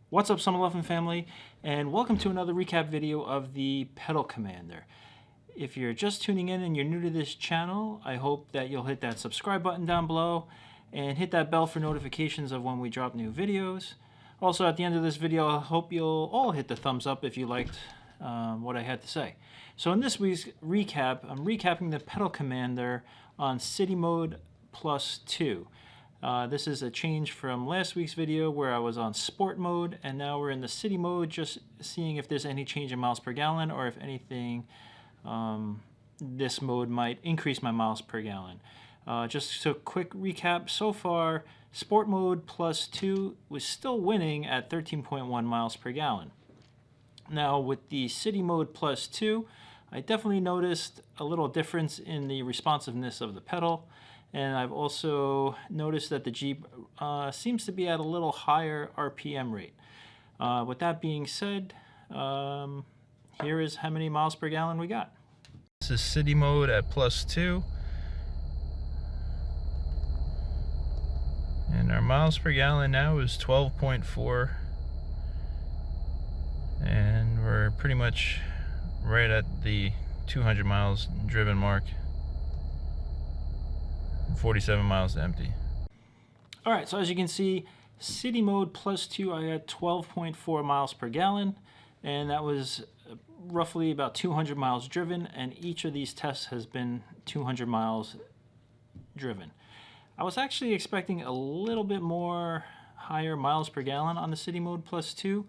What's up, Summer Lovin' family, and welcome to another recap video of the Pedal Commander. If you're just tuning in and you're new to this channel, I hope that you'll hit that subscribe button down below and hit that bell for notifications of when we drop new videos. Also, at the end of this video, I hope you'll all hit the thumbs up if you liked what I had to say. So in this week's recap, I'm recapping the Pedal Commander on City Mode +2. This is a change from last week's video where I was on Sport Mode, and now we're in the City Mode, just seeing if there's any change in miles per gallon, or if anything, this mode might increase my miles per gallon. Just a quick recap, so far, Sport Mode +2 was still winning at 13.1 miles per gallon. Now with the City Mode +2, I definitely noticed a little difference in the responsiveness of the pedal. And I've also noticed that the Jeep seems to be at a little higher RPM rate. With that being said, here is how many miles per gallon we got. This is City Mode at +2. And our miles per gallon now is 12.4. And we're pretty much right at the 200 miles driven mark. 47 miles to empty. Alright, so as you can see, City Mode +2, I had 12.4 miles per gallon, and that was roughly about 200 miles driven, and each of these tests has been 200 miles driven. I was actually expecting a little bit more higher miles per gallon on the City Mode +2.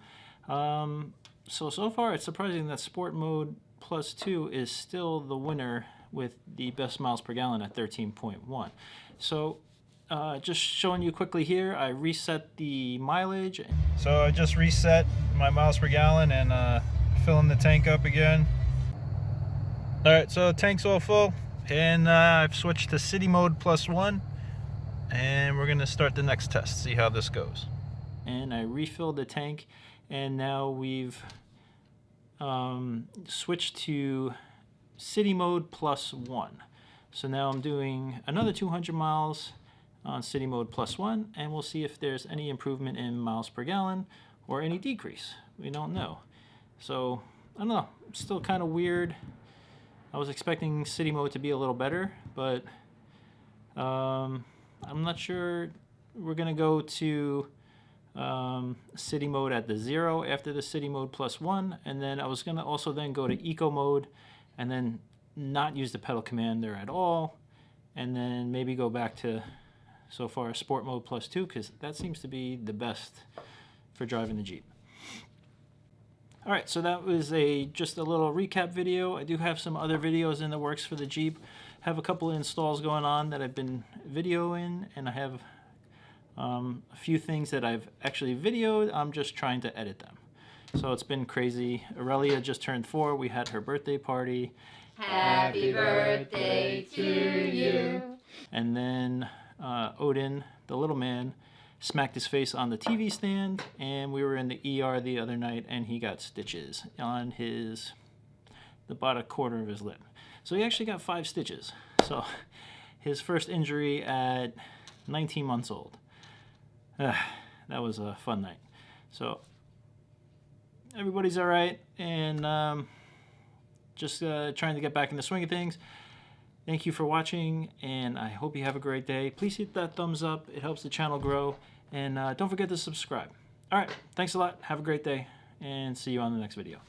So far it's surprising that Sport Mode +2 is still the winner with the best miles per gallon at 13.1. So just showing you quickly here, I reset the mileage. So I just reset my miles per gallon and filling the tank up again. Alright, so tank's all full, and I've switched to City Mode +1, and we're going to start the next test, see how this goes. And I refilled the tank, and now we've switched to City Mode +1. So now I'm doing another 200 miles on City Mode +1, and we'll see if there's any improvement in miles per gallon or any decrease. We don't know. So I don't know, it's still kind of weird. I was expecting City Mode to be a little better, but I'm not sure. We're gonna go to City Mode at the 0 after the City Mode +1, and then I was gonna also then go to Eco Mode and then not use the Pedal Commander at all, and then maybe go back to, so far, Sport Mode +2, because that seems to be the best for driving the Jeep. Alright, so that was just a little recap video. I do have some other videos in the works for the Jeep. Have a couple of installs going on that I've been videoing, and I have a few things that I've actually videoed. I'm just trying to edit them. So it's been crazy. Aurelia just turned 4. We had her birthday party. Happy birthday to you. And then Odin, the little man, smacked his face on the TV stand, and we were in the ER the other night, and he got stitches on the bottom quarter of his lip. So he actually got 5 stitches. So his first injury at 19 months old. That was a fun night. So everybody's all right, and just trying to get back in the swing of things. Thank you for watching, and I hope you have a great day. Please hit that thumbs up. It helps the channel grow, and don't forget to subscribe. All right, thanks a lot. Have a great day, and see you on the next video.